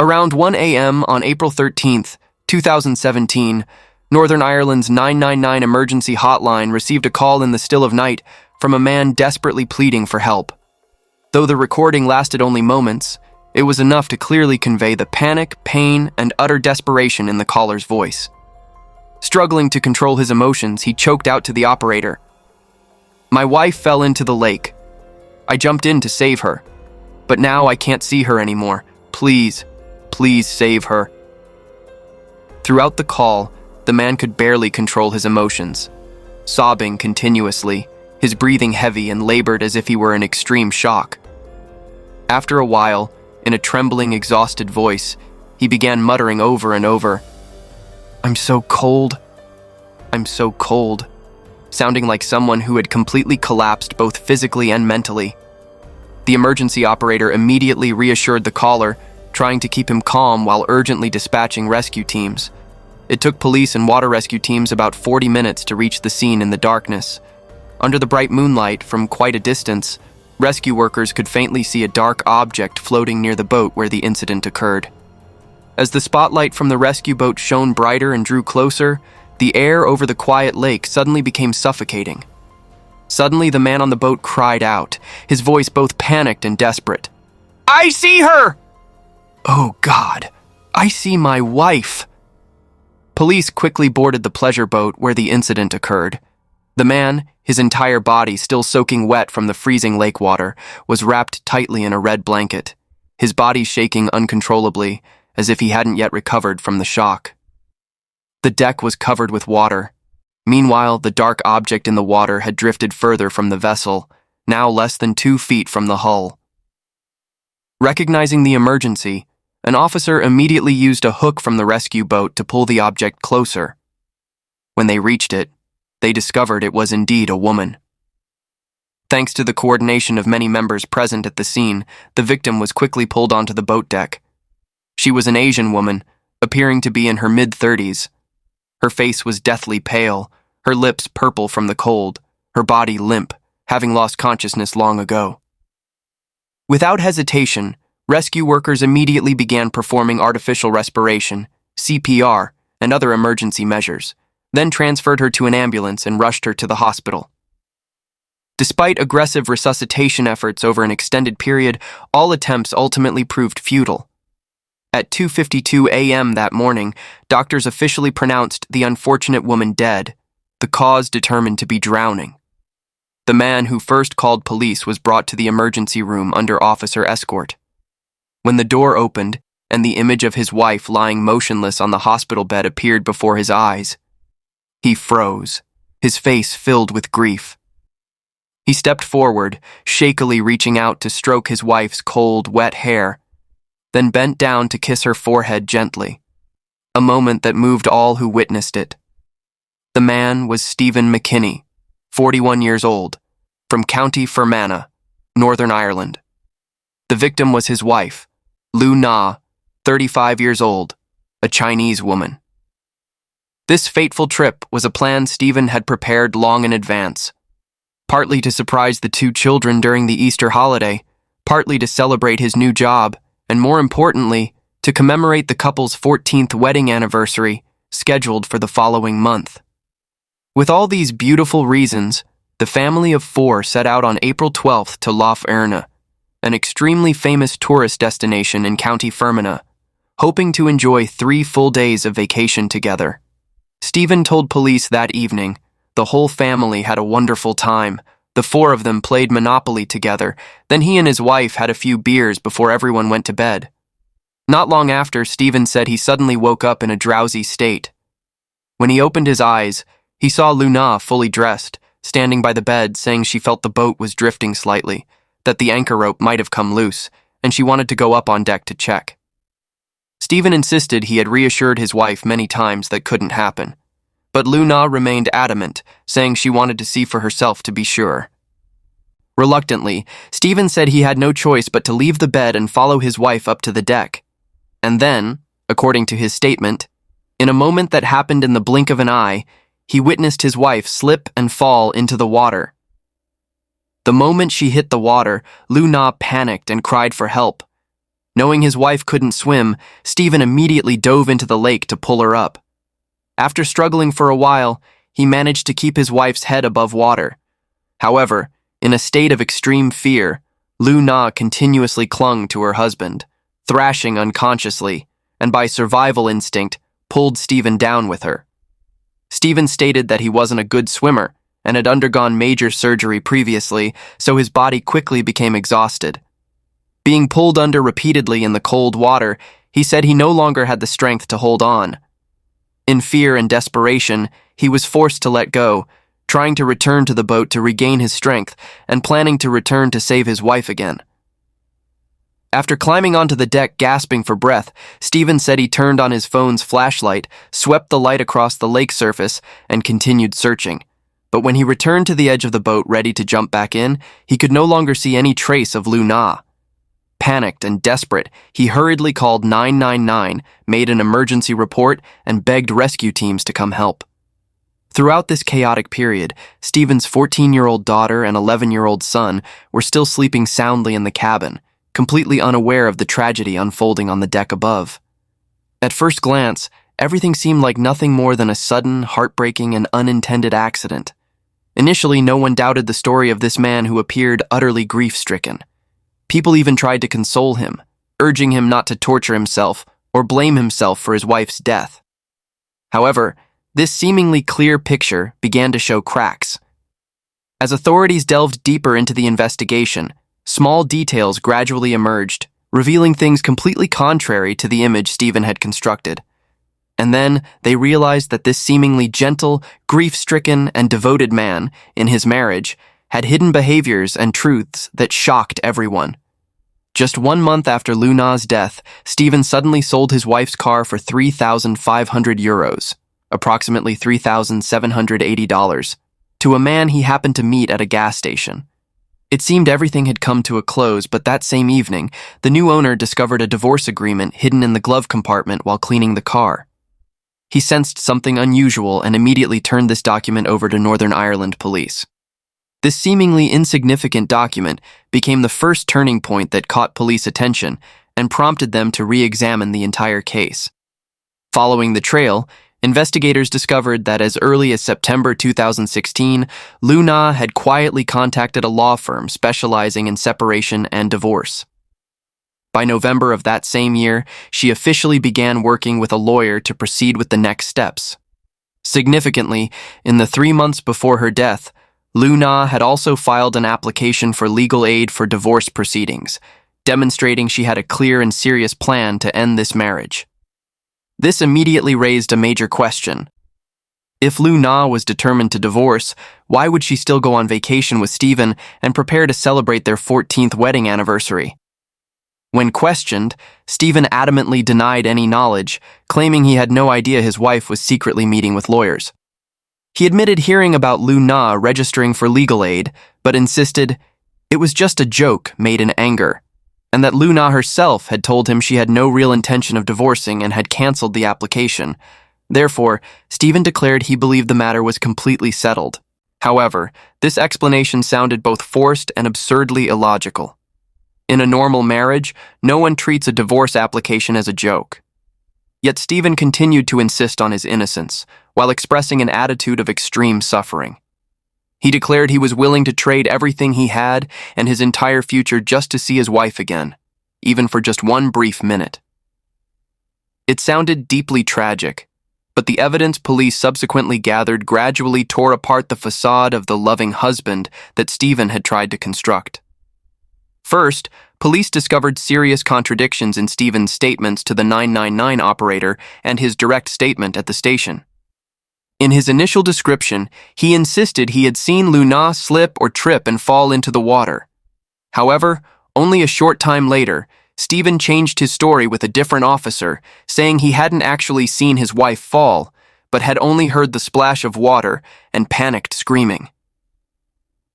Around 1 a.m. on April 13th, 2017, Northern Ireland's 999 emergency hotline received a call in the still of night from a man desperately pleading for help. Though the recording lasted only moments, it was enough to clearly convey the panic, pain, and utter desperation in the caller's voice. Struggling to control his emotions, he choked out to the operator, "My wife fell into the lake. I jumped in to save her, but now I can't see her anymore. Please, please save her." Throughout the call, the man could barely control his emotions, sobbing continuously, his breathing heavy and labored as if he were in extreme shock. After a while, in a trembling, exhausted voice, he began muttering over and over, "I'm so cold. I'm so cold," sounding like someone who had completely collapsed both physically and mentally. The emergency operator immediately reassured the caller, trying to keep him calm while urgently dispatching rescue teams. It took police and water rescue teams about 40 minutes to reach the scene in the darkness. Under the bright moonlight, from quite a distance, rescue workers could faintly see a dark object floating near the boat where the incident occurred. As the spotlight from the rescue boat shone brighter and drew closer, the air over the quiet lake suddenly became suffocating. Suddenly, the man on the boat cried out, his voice both panicked and desperate. "I see her! Oh God, I see my wife!" Police quickly boarded the pleasure boat where the incident occurred. The man, his entire body still soaking wet from the freezing lake water, was wrapped tightly in a red blanket, his body shaking uncontrollably, as if he hadn't yet recovered from the shock. The deck was covered with water. Meanwhile, the dark object in the water had drifted further from the vessel, now less than 2 feet from the hull. Recognizing the emergency, an officer immediately used a hook from the rescue boat to pull the object closer. When they reached it, they discovered it was indeed a woman. Thanks to the coordination of many members present at the scene, the victim was quickly pulled onto the boat deck. She was an Asian woman, appearing to be in her mid-30s. Her face was deathly pale, her lips purple from the cold, her body limp, having lost consciousness long ago. Without hesitation, rescue workers immediately began performing artificial respiration, CPR, and other emergency measures, then transferred her to an ambulance and rushed her to the hospital. Despite aggressive resuscitation efforts over an extended period, all attempts ultimately proved futile. At 2:52 a.m. that morning, doctors officially pronounced the unfortunate woman dead, the cause determined to be drowning. The man who first called police was brought to the emergency room under officer escort. When the door opened and the image of his wife lying motionless on the hospital bed appeared before his eyes, he froze, his face filled with grief. He stepped forward, shakily reaching out to stroke his wife's cold, wet hair, then bent down to kiss her forehead gently, a moment that moved all who witnessed it. The man was Stephen McKinney, 41 years old, from County Fermanagh, Northern Ireland. The victim was his wife, Lu Na, 35 years old, a Chinese woman. This fateful trip was a plan Stephen had prepared long in advance, partly to surprise the 2 children during the Easter holiday, partly to celebrate his new job, and more importantly, to commemorate the couple's 14th wedding anniversary, scheduled for the following month. With all these beautiful reasons, the family of 4 set out on April 12th to Lough Erne, an extremely famous tourist destination in County Fermanagh, hoping to enjoy 3 full days of vacation together. Stephen told police that evening, the whole family had a wonderful time. The 4 of them played Monopoly together, then he and his wife had a few beers before everyone went to bed. Not long after, Stephen said he suddenly woke up in a drowsy state. When he opened his eyes, he saw Luna fully dressed, standing by the bed, saying she felt the boat was drifting slightly, that the anchor rope might have come loose, and she wanted to go up on deck to check. Stephen insisted he had reassured his wife many times that couldn't happen, but Luna remained adamant, saying she wanted to see for herself to be sure. Reluctantly, Stephen said he had no choice but to leave the bed and follow his wife up to the deck. And then, according to his statement, in a moment that happened in the blink of an eye, he witnessed his wife slip and fall into the water. The moment she hit the water, Luna panicked and cried for help. Knowing his wife couldn't swim, Stephen immediately dove into the lake to pull her up. After struggling for a while, he managed to keep his wife's head above water. However, in a state of extreme fear, Lu Na continuously clung to her husband, thrashing unconsciously, and by survival instinct, pulled Stephen down with her. Stephen stated that he wasn't a good swimmer and had undergone major surgery previously, so his body quickly became exhausted. Being pulled under repeatedly in the cold water, he said he no longer had the strength to hold on. In fear and desperation, he was forced to let go, trying to return to the boat to regain his strength and planning to return to save his wife again. After climbing onto the deck gasping for breath, Stephen said he turned on his phone's flashlight, swept the light across the lake surface, and continued searching. But when he returned to the edge of the boat ready to jump back in, he could no longer see any trace of Lu Na. Panicked and desperate, he hurriedly called 999, made an emergency report, and begged rescue teams to come help. Throughout this chaotic period, Stephen's 14-year-old daughter and 11-year-old son were still sleeping soundly in the cabin, completely unaware of the tragedy unfolding on the deck above. At first glance, everything seemed like nothing more than a sudden, heartbreaking, and unintended accident. Initially, no one doubted the story of this man who appeared utterly grief-stricken. People even tried to console him, urging him not to torture himself or blame himself for his wife's death. However, this seemingly clear picture began to show cracks. As authorities delved deeper into the investigation, small details gradually emerged, revealing things completely contrary to the image Stephen had constructed. And then they realized that this seemingly gentle, grief-stricken, and devoted man, in his marriage, had hidden behaviors and truths that shocked everyone. Just 1 month after Lu Na's death, Stephen suddenly sold his wife's car for €3,500, approximately $3,780, to a man he happened to meet at a gas station. It seemed everything had come to a close, but that same evening, the new owner discovered a divorce agreement hidden in the glove compartment while cleaning the car. He sensed something unusual and immediately turned this document over to Northern Ireland police. This seemingly insignificant document became the first turning point that caught police attention and prompted them to re-examine the entire case. Following the trail, investigators discovered that as early as September 2016, Lu Na had quietly contacted a law firm specializing in separation and divorce. By November of that same year, she officially began working with a lawyer to proceed with the next steps. Significantly, in the 3 months before her death, Lu Na had also filed an application for legal aid for divorce proceedings, demonstrating she had a clear and serious plan to end this marriage. This immediately raised a major question. If Lu Na was determined to divorce, why would she still go on vacation with Stephen and prepare to celebrate their 14th wedding anniversary? When questioned, Stephen adamantly denied any knowledge, claiming he had no idea his wife was secretly meeting with lawyers. He admitted hearing about Lu Na registering for legal aid, but insisted it was just a joke made in anger, and that Lu Na herself had told him she had no real intention of divorcing and had canceled the application. Therefore, Stephen declared he believed the matter was completely settled. However, this explanation sounded both forced and absurdly illogical. In a normal marriage, no one treats a divorce application as a joke. Yet Stephen continued to insist on his innocence, while expressing an attitude of extreme suffering. He declared he was willing to trade everything he had and his entire future just to see his wife again, even for just 1 brief minute. It sounded deeply tragic, but the evidence police subsequently gathered gradually tore apart the facade of the loving husband that Stephen had tried to construct. First, police discovered serious contradictions in Stephen's statements to the 999 operator and his direct statement at the station. In his initial description, he insisted he had seen Lu Na slip or trip and fall into the water. However, only a short time later, Stephen changed his story with a different officer, saying he hadn't actually seen his wife fall, but had only heard the splash of water and panicked screaming.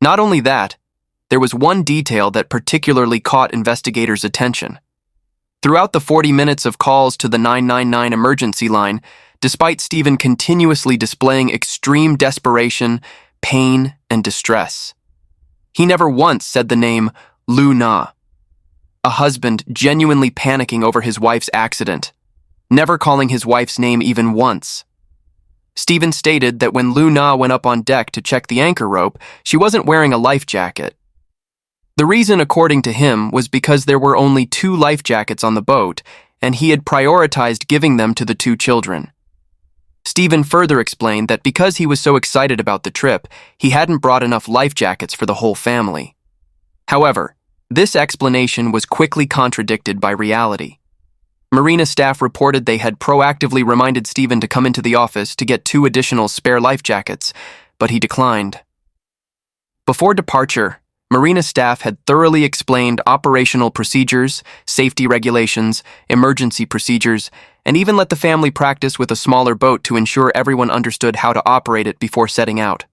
Not only that, there was one detail that particularly caught investigators' attention. Throughout the 40 minutes of calls to the 999 emergency line, despite Stephen continuously displaying extreme desperation, pain, and distress, he never once said the name Lu Na. a husband genuinely panicking over his wife's accident, never calling his wife's name even once. Stephen stated that when Lu Na went up on deck to check the anchor rope, she wasn't wearing a life jacket. The reason, according to him, was because there were only 2 life jackets on the boat, and he had prioritized giving them to the 2 children. Stephen further explained that because he was so excited about the trip, he hadn't brought enough life jackets for the whole family. However, this explanation was quickly contradicted by reality. Marina staff reported they had proactively reminded Stephen to come into the office to get 2 additional spare life jackets, but he declined. Before departure, Marina staff had thoroughly explained operational procedures, safety regulations, emergency procedures, and even let the family practice with a smaller boat to ensure everyone understood how to operate it before setting out.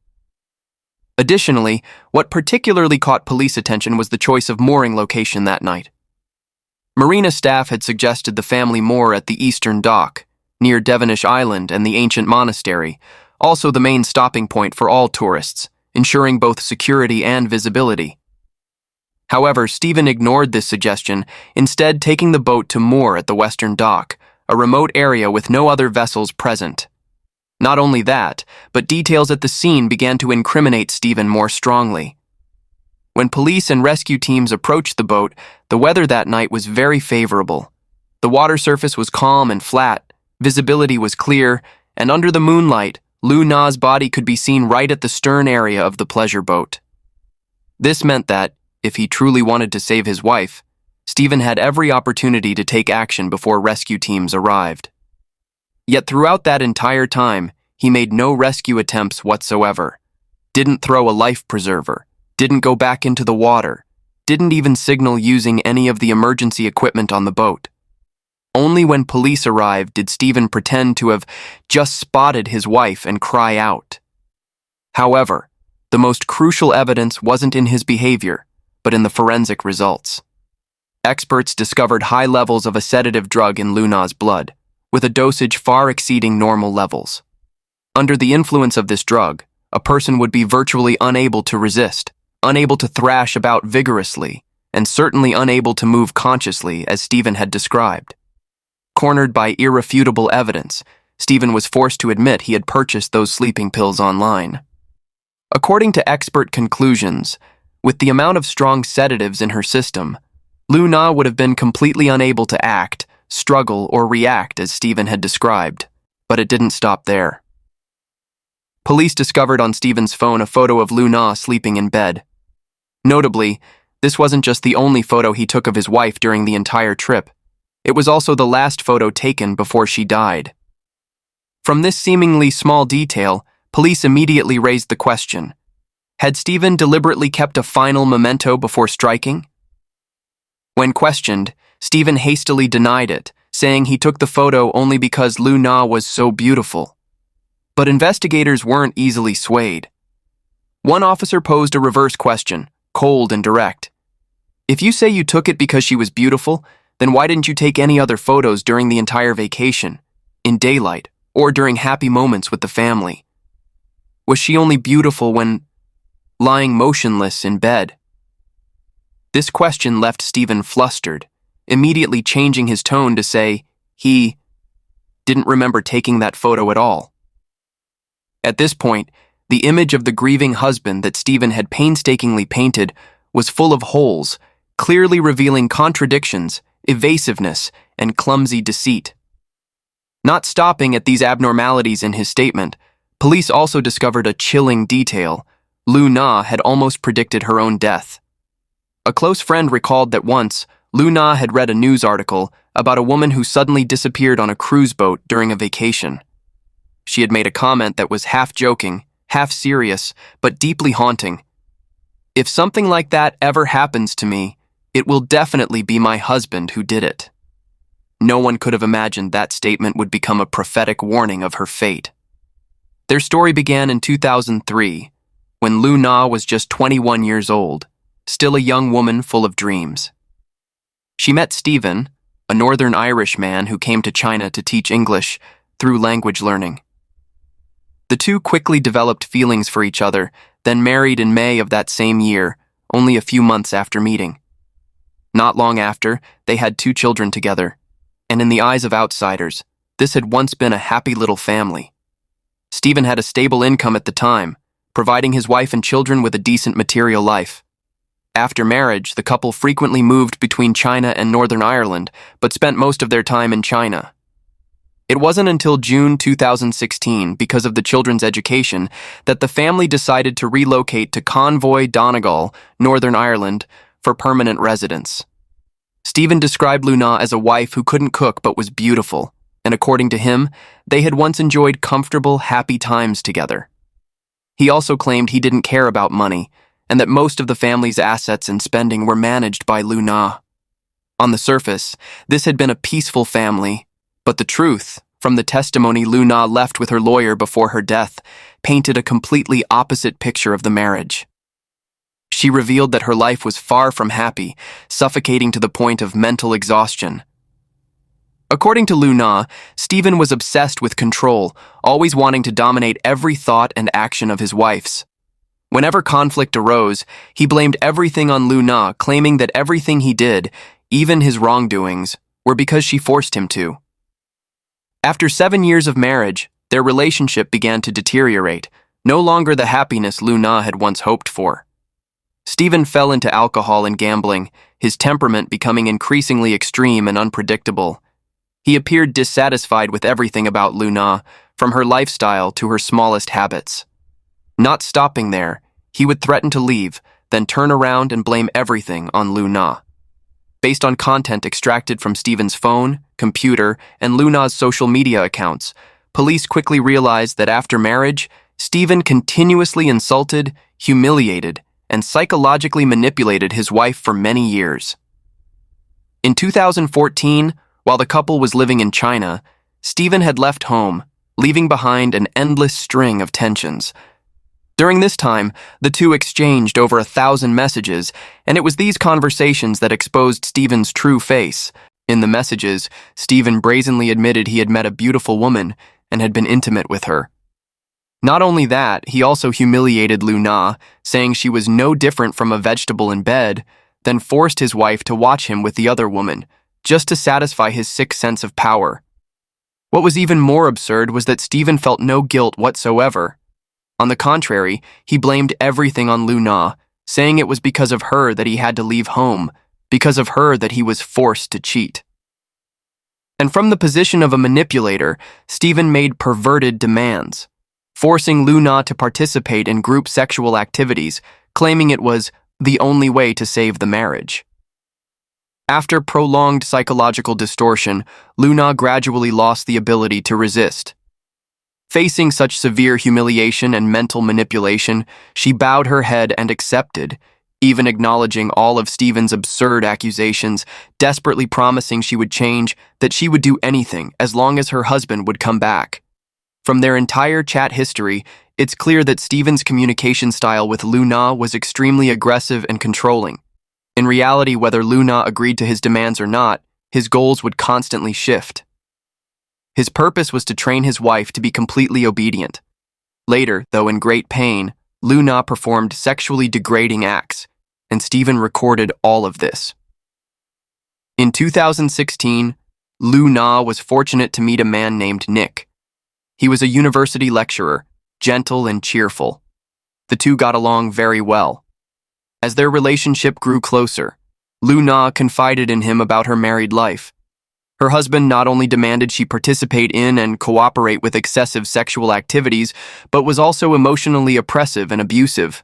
Additionally, what particularly caught police attention was the choice of mooring location that night. Marina staff had suggested the family moor at the eastern dock, near Devonish Island and the ancient monastery, also the main stopping point for all tourists, ensuring both security and visibility. However, Stephen ignored this suggestion, instead taking the boat to moor at the western dock, a remote area with no other vessels present. Not only that, but details at the scene began to incriminate Stephen more strongly. When police and rescue teams approached the boat, the weather that night was very favorable. The water surface was calm and flat, visibility was clear, and under the moonlight, Lu Na's body could be seen right at the stern area of the pleasure boat. This meant that, if he truly wanted to save his wife, Stephen had every opportunity to take action before rescue teams arrived. Yet throughout that entire time, he made no rescue attempts whatsoever, didn't throw a life preserver, didn't go back into the water, didn't even signal using any of the emergency equipment on the boat. Only when police arrived did Stephen pretend to have just spotted his wife and cry out. However, the most crucial evidence wasn't in his behavior, but in the forensic results. Experts discovered high levels of a sedative drug in Lu Na's blood, with a dosage far exceeding normal levels. Under the influence of this drug, a person would be virtually unable to resist, unable to thrash about vigorously, and certainly unable to move consciously, as Stephen had described. Cornered by irrefutable evidence, Stephen was forced to admit he had purchased those sleeping pills online. According to expert conclusions, with the amount of strong sedatives in her system, Lu Na would have been completely unable to act, struggle, or react as Stephen had described, but it didn't stop there. Police discovered on Stephen's phone a photo of Lu Na sleeping in bed. Notably, this wasn't just the only photo he took of his wife during the entire trip. It was also the last photo taken before she died. From this seemingly small detail, police immediately raised the question: had Stephen deliberately kept a final memento before striking? When questioned, Stephen hastily denied it, saying he took the photo only because Lu Na was so beautiful. But investigators weren't easily swayed. One officer posed a reverse question, cold and direct. If you say you took it because she was beautiful, then why didn't you take any other photos during the entire vacation, in daylight, or during happy moments with the family? Was she only beautiful when lying motionless in bed? This question left Stephen flustered, immediately changing his tone to say he didn't remember taking that photo at all. At this point, the image of the grieving husband that Stephen had painstakingly painted was full of holes, clearly revealing contradictions, evasiveness, and clumsy deceit. Not stopping at these abnormalities in his statement, police also discovered a chilling detail. Lu Na had almost predicted her own death. A close friend recalled that once, Lu Na had read a news article about a woman who suddenly disappeared on a cruise boat during a vacation. She had made a comment that was half joking, half serious, but deeply haunting. "If something like that ever happens to me, it will definitely be my husband who did it." No one could have imagined that statement would become a prophetic warning of her fate. Their story began in 2003, when Lu Na was just 21 years old, still a young woman full of dreams. She met Stephen, a Northern Irish man who came to China to teach English, through language learning. The two quickly developed feelings for each other, then married in May of that same year, only a few months after meeting. Not long after, they had 2 children together, and in the eyes of outsiders, this had once been a happy little family. Stephen had a stable income at the time, providing his wife and children with a decent material life. After marriage, the couple frequently moved between China and Northern Ireland, but spent most of their time in China. It wasn't until June 2016, because of the children's education, that the family decided to relocate to Convoy, Donegal, Northern Ireland, for permanent residence. Stephen described Luna as a wife who couldn't cook but was beautiful, and according to him, they had once enjoyed comfortable, happy times together. He also claimed he didn't care about money, and that most of the family's assets and spending were managed by Luna. On the surface, this had been a peaceful family, but the truth, from the testimony Luna left with her lawyer before her death, painted a completely opposite picture of the marriage. She revealed that her life was far from happy, suffocating to the point of mental exhaustion. According to Luna, Stephen was obsessed with control, always wanting to dominate every thought and action of his wife's. Whenever conflict arose, he blamed everything on Luna, claiming that everything he did, even his wrongdoings, were because she forced him to. After 7 years of marriage, their relationship began to deteriorate, no longer the happiness Luna had once hoped for. Stephen fell into alcohol and gambling, his temperament becoming increasingly extreme and unpredictable. He appeared dissatisfied with everything about Luna, from her lifestyle to her smallest habits. Not stopping there, he would threaten to leave, then turn around and blame everything on Luna. Based on content extracted from Stephen's phone, computer, and Luna's social media accounts, police quickly realized that after marriage, Stephen continuously insulted, humiliated, and psychologically manipulated his wife for many years. In 2014, while the couple was living in China, Stephen had left home, leaving behind an endless string of tensions. During this time, the two exchanged over 1,000 messages, and it was these conversations that exposed Stephen's true face. In the messages, Stephen brazenly admitted he had met a beautiful woman and had been intimate with her. Not only that, he also humiliated Luna, saying she was no different from a vegetable in bed, then forced his wife to watch him with the other woman, just to satisfy his sick sense of power. What was even more absurd was that Stephen felt no guilt whatsoever. On the contrary, he blamed everything on Luna, saying it was because of her that he had to leave home, because of her that he was forced to cheat. And from the position of a manipulator, Stephen made perverted demands, forcing Luna to participate in group sexual activities, claiming it was the only way to save the marriage. After prolonged psychological distortion, Luna gradually lost the ability to resist. Facing such severe humiliation and mental manipulation, she bowed her head and accepted, even acknowledging all of Stephen's absurd accusations, desperately promising she would change, that she would do anything as long as her husband would come back. From their entire chat history, it's clear that Stephen's communication style with Luna was extremely aggressive and controlling. In reality, whether Luna agreed to his demands or not, his goals would constantly shift. His purpose was to train his wife to be completely obedient. Later, though in great pain, Luna performed sexually degrading acts, and Stephen recorded all of this. In 2016, Luna was fortunate to meet a man named Nick. He was a university lecturer, gentle and cheerful. The two got along very well. As their relationship grew closer, Luna confided in him about her married life. Her husband not only demanded she participate in and cooperate with excessive sexual activities, but was also emotionally oppressive and abusive.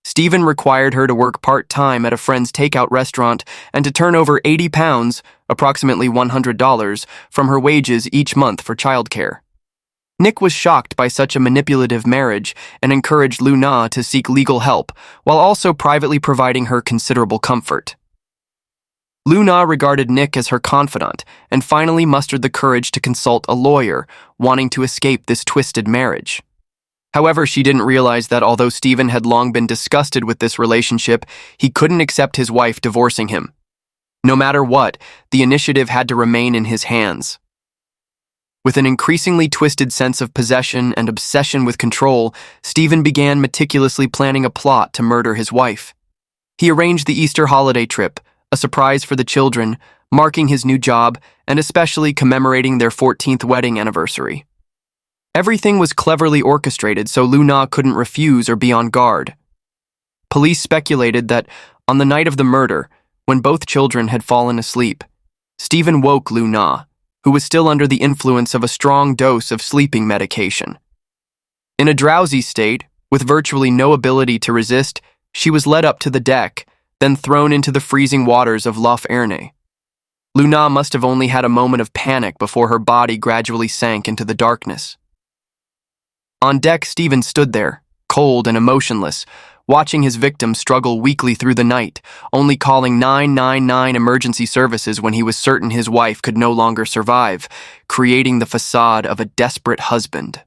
Stephen required her to work part-time at a friend's takeout restaurant and to turn over 80 pounds, approximately $100, from her wages each month for childcare. Nick was shocked by such a manipulative marriage and encouraged Luna to seek legal help, while also privately providing her considerable comfort. Luna regarded Nick as her confidant and finally mustered the courage to consult a lawyer, wanting to escape this twisted marriage. However, she didn't realize that although Stephen had long been disgusted with this relationship, he couldn't accept his wife divorcing him. No matter what, the initiative had to remain in his hands. With an increasingly twisted sense of possession and obsession with control, Stephen began meticulously planning a plot to murder his wife. He arranged the Easter holiday trip, a surprise for the children, marking his new job and especially commemorating their 14th wedding anniversary. Everything was cleverly orchestrated so Lu Na couldn't refuse or be on guard. Police speculated that on the night of the murder, when both children had fallen asleep, Stephen woke Lu Na, who was still under the influence of a strong dose of sleeping medication. In a drowsy state, with virtually no ability to resist, she was led up to the deck, then thrown into the freezing waters of Lough Erne. Lu Na must have only had a moment of panic before her body gradually sank into the darkness. On deck, Stephen stood there, cold and emotionless, watching his victim struggle weakly through the night, only calling 999 emergency services when he was certain his wife could no longer survive, creating the facade of a desperate husband.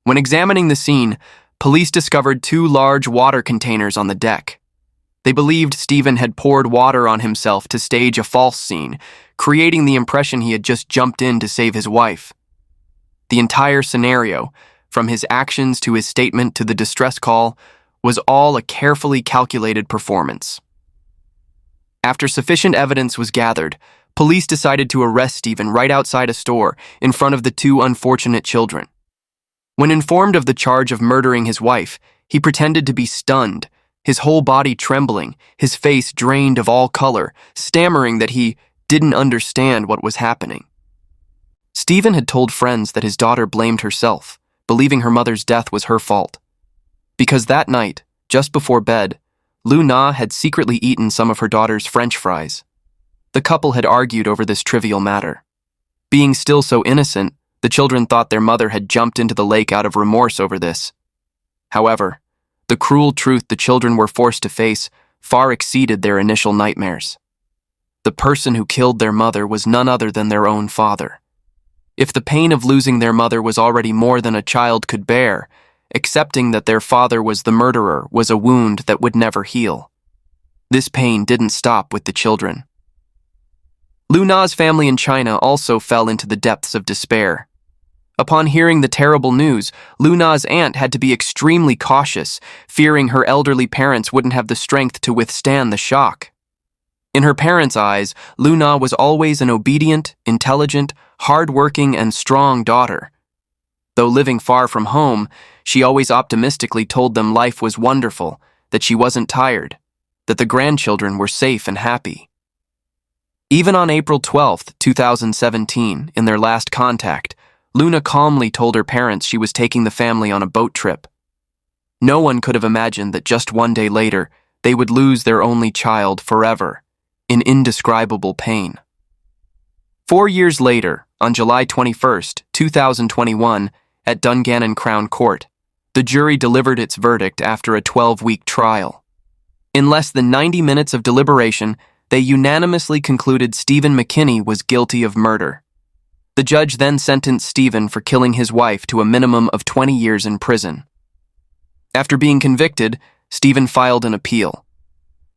When examining the scene, police discovered 2 large water containers on the deck. They believed Stephen had poured water on himself to stage a false scene, creating the impression he had just jumped in to save his wife. The entire scenario, from his actions to his statement to the distress call, was all a carefully calculated performance. After sufficient evidence was gathered, police decided to arrest Stephen right outside a store in front of the 2 unfortunate children. When informed of the charge of murdering his wife, he pretended to be stunned, his whole body trembling, his face drained of all color, stammering that he didn't understand what was happening. Stephen had told friends that his daughter blamed herself, believing her mother's death was her fault. Because that night, just before bed, Lu Na had secretly eaten some of her daughter's French fries. The couple had argued over this trivial matter. Being still so innocent, the children thought their mother had jumped into the lake out of remorse over this. However, the cruel truth the children were forced to face far exceeded their initial nightmares. The person who killed their mother was none other than their own father. If the pain of losing their mother was already more than a child could bear, accepting that their father was the murderer was a wound that would never heal. This pain didn't stop with the children. Lu Na's family in China also fell into the depths of despair. Upon hearing the terrible news, Lu Na's aunt had to be extremely cautious, fearing her elderly parents wouldn't have the strength to withstand the shock. In her parents' eyes, Lu Na was always an obedient, intelligent, hard-working, and strong daughter. Though living far from home, she always optimistically told them life was wonderful, that she wasn't tired, that the grandchildren were safe and happy. Even on April 12, 2017, in their last contact, Luna calmly told her parents she was taking the family on a boat trip. No one could have imagined that just one day later, they would lose their only child forever, in indescribable pain. 4 years later, on July 21, 2021, at Dungannon Crown Court, the jury delivered its verdict after a 12-week trial. In less than 90 minutes of deliberation, they unanimously concluded Stephen McKinney was guilty of murder. The judge then sentenced Stephen for killing his wife to a minimum of 20 years in prison. After being convicted, Stephen filed an appeal.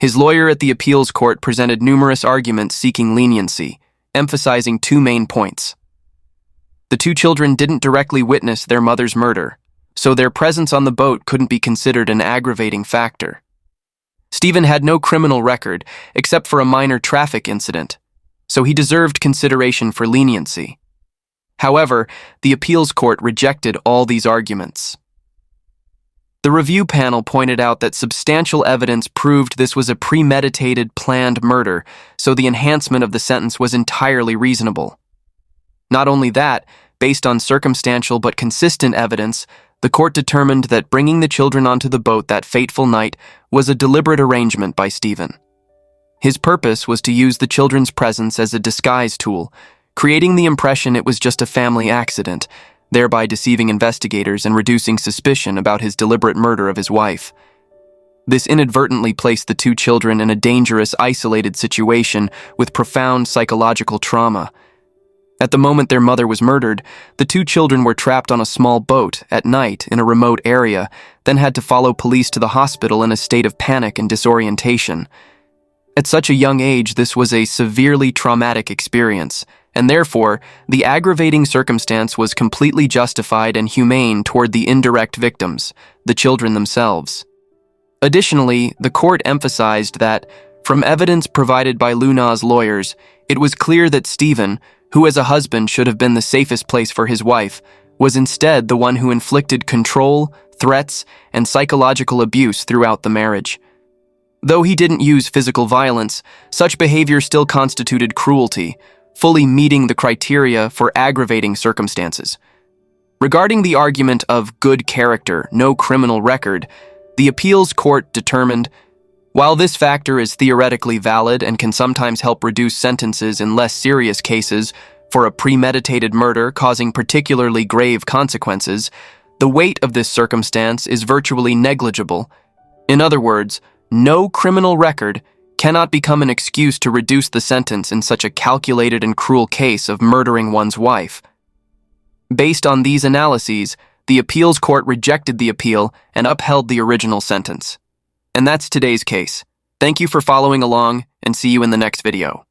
His lawyer at the appeals court presented numerous arguments seeking leniency, emphasizing 2 main points. The 2 children didn't directly witness their mother's murder, so their presence on the boat couldn't be considered an aggravating factor. Stephen had no criminal record except for a minor traffic incident, so he deserved consideration for leniency. However, the appeals court rejected all these arguments. The review panel pointed out that substantial evidence proved this was a premeditated, planned murder, so the enhancement of the sentence was entirely reasonable. Not only that, based on circumstantial but consistent evidence, the court determined that bringing the children onto the boat that fateful night was a deliberate arrangement by Stephen. His purpose was to use the children's presence as a disguise tool, creating the impression it was just a family accident, thereby deceiving investigators and reducing suspicion about his deliberate murder of his wife. This inadvertently placed the 2 children in a dangerous, isolated situation with profound psychological trauma. At the moment their mother was murdered, the 2 children were trapped on a small boat at night in a remote area, then had to follow police to the hospital in a state of panic and disorientation. At such a young age, this was a severely traumatic experience, and therefore, the aggravating circumstance was completely justified and humane toward the indirect victims, the children themselves. Additionally, the court emphasized that, From evidence provided by Luna's lawyers, it was clear that Stephen, who as a husband should have been the safest place for his wife, was instead the one who inflicted control, threats, and psychological abuse throughout the marriage. Though he didn't use physical violence, such behavior still constituted cruelty, fully meeting the criteria for aggravating circumstances. Regarding the argument of good character, no criminal record, the appeals court determined, while this factor is theoretically valid and can sometimes help reduce sentences in less serious cases for a premeditated murder causing particularly grave consequences, the weight of this circumstance is virtually negligible. In other words, no criminal record cannot become an excuse to reduce the sentence in such a calculated and cruel case of murdering one's wife. Based on these analyses, the appeals court rejected the appeal and upheld the original sentence. And that's today's case. Thank you for following along, and see you in the next video.